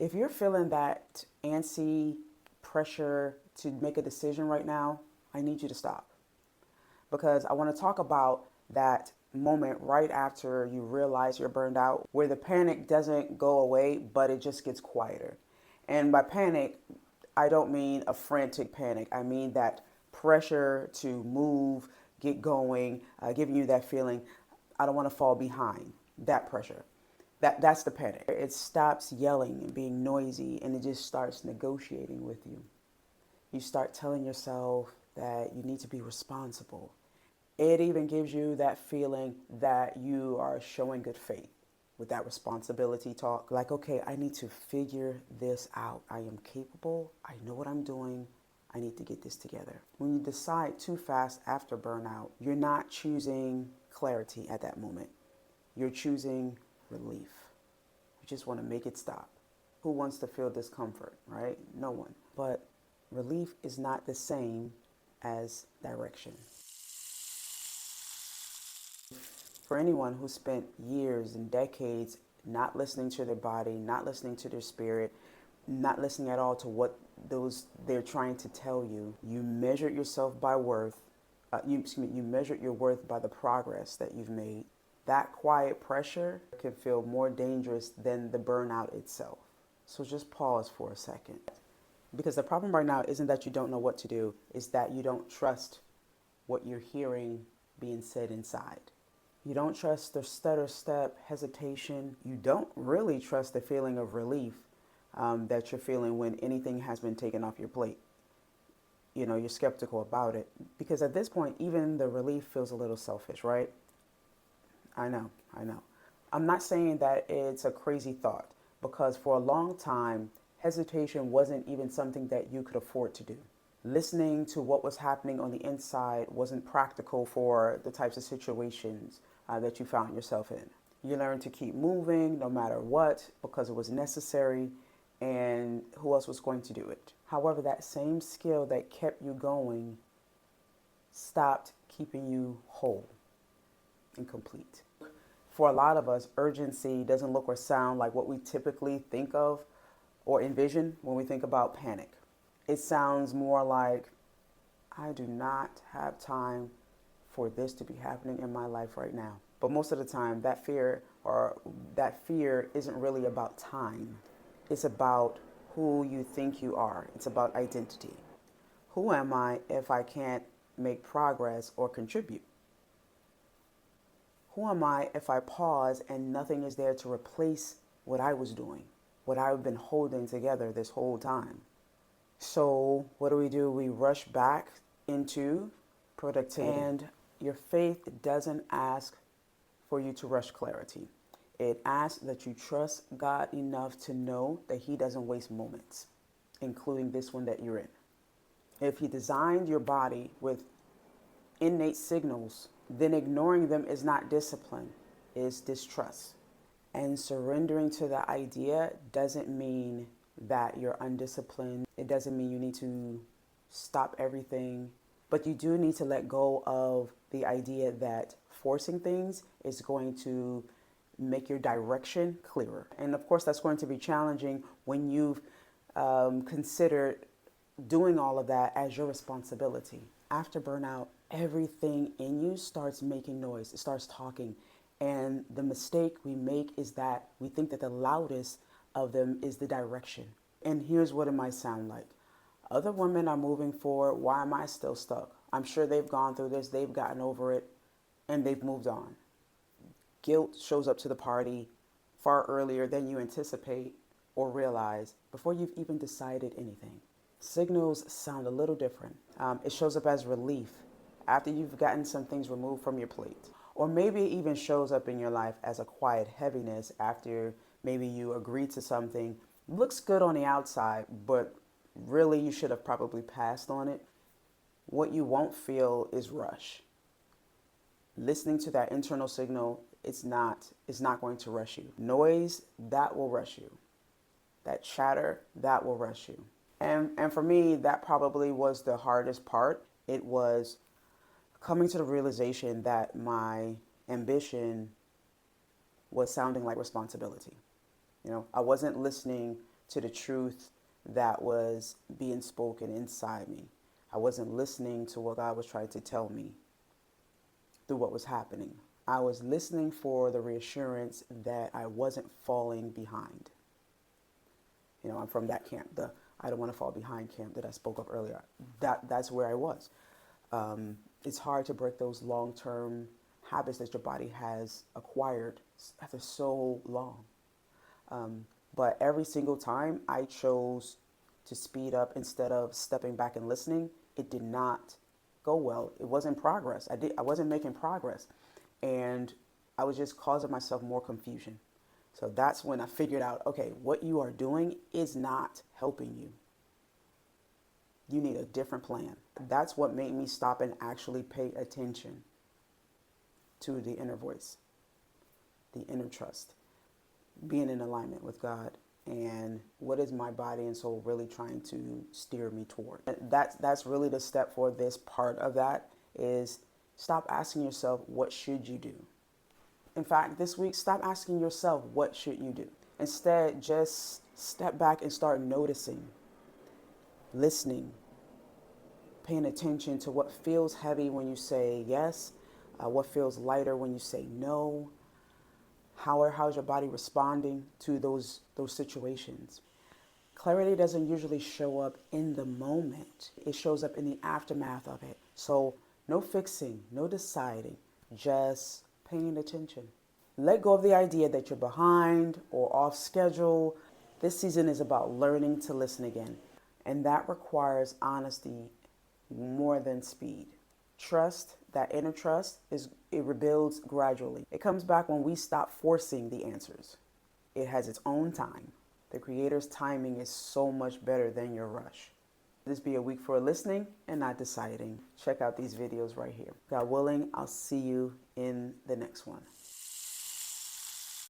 If you're feeling that antsy pressure to make a decision right now, I need you to stop, because I want to talk about that moment right after you realize you're burned out, where the panic doesn't go away, but it just gets quieter. And by panic, I don't mean a frantic panic. I mean that pressure to move, get going, giving you that feeling, I don't want to fall behind. That pressure. That's the panic. It stops yelling and being noisy, and it just starts negotiating with you. You start telling yourself that you need to be responsible. It even gives you that feeling that you are showing good faith with that responsibility talk. Like, okay, I need to figure this out. I am capable. I know what I'm doing. I need to get this together. When you decide too fast after burnout, you're not choosing clarity at that moment. You're choosing relief. You just want to make it stop. Who wants to feel discomfort, right? No one. But relief is not the same as direction. For anyone who spent years and decades not listening to their body, not listening to their spirit, not listening at all to what those they're trying to tell you, you measured yourself by worth. You measured your worth by the progress that you've made. That quiet pressure can feel more dangerous than the burnout itself. So just pause for a second. Because the problem right now isn't that you don't know what to do, it's that you don't trust what you're hearing being said inside. You don't trust the stutter step, hesitation. You don't really trust the feeling of relief that you're feeling when anything has been taken off your plate. You know, you're skeptical about it. Because at this point, even the relief feels a little selfish, right? I know. I'm not saying that it's a crazy thought, because for a long time, hesitation wasn't even something that you could afford to do. Listening to what was happening on the inside wasn't practical for the types of situations that you found yourself in. You learned to keep moving no matter what because it was necessary, and who else was going to do it? However, that same skill that kept you going stopped keeping you whole and complete. For a lot of us, urgency doesn't look or sound like what we typically think of or envision when we think about panic. It sounds more like, I do not have time for this to be happening in my life right now. But most of the time, that fear isn't really about time. It's about who you think you are. It's about identity. Who am I if I can't make progress or contribute? Who am I if I pause and nothing is there to replace what I was doing, what I've been holding together this whole time? So what do? We rush back into productivity. And your faith doesn't ask for you to rush clarity. It asks that you trust God enough to know that He doesn't waste moments, including this one that you're in. If He designed your body with innate signals, then ignoring them is not discipline, it's distrust. And surrendering to the idea doesn't mean that you're undisciplined. It doesn't mean you need to stop everything. But you do need to let go of the idea that forcing things is going to make your direction clearer. And of course, that's going to be challenging when you've considered doing all of that as your responsibility. After burnout, everything in you starts making noise. It starts talking. And the mistake we make is that we think that the loudest of them is the direction. And here's what it might sound like. Other women are moving forward. Why am I still stuck? I'm sure they've gone through this. They've gotten over it and they've moved on. Guilt shows up to the party far earlier than you anticipate or realize before you've even decided anything. Signals sound a little different. It shows up as relief after you've gotten some things removed from your plate. Or maybe it even shows up in your life as a quiet heaviness after maybe you agreed to something. Looks good on the outside, but really you should have probably passed on it. What you won't feel is rush. Listening to that internal signal, it's not going to rush you. Noise, that will rush you. That chatter, that will rush you. And for me, that probably was the hardest part. It was coming to the realization that my ambition was sounding like responsibility. You know, I wasn't listening to the truth that was being spoken inside me. I wasn't listening to what God was trying to tell me through what was happening. I was listening for the reassurance that I wasn't falling behind. You know, I'm from that camp, the I don't want to fall behind camp that I spoke of earlier. That's where I was. It's hard to break those long-term habits that your body has acquired after so long. But every single time I chose to speed up instead of stepping back and listening, it did not go well. It wasn't progress. I wasn't making progress. And I was just causing myself more confusion. So that's when I figured out, okay, what you are doing is not helping you. You need a different plan. That's what made me stop and actually pay attention to the inner voice, the inner trust, being in alignment with God, and what is my body and soul really trying to steer me toward. And that's really the step for this part of that is stop asking yourself, what should you do? In fact, this week, stop asking yourself, what should you do? Instead, just step back and start noticing, listening, paying attention to what feels heavy when you say yes, what feels lighter when you say no. How's your body responding to those situations? Clarity doesn't usually show up in the moment. It shows up in the aftermath of it. So no fixing, no deciding, just paying attention. Let go of the idea that you're behind or off schedule. This season is about learning to listen again. And that requires honesty more than speed. Trust, that inner trust, it rebuilds gradually. It comes back when we stop forcing the answers. It has its own time. The Creator's timing is so much better than your rush. This be a week for listening and not deciding. Check out these videos right here. God willing, I'll see you in the next one.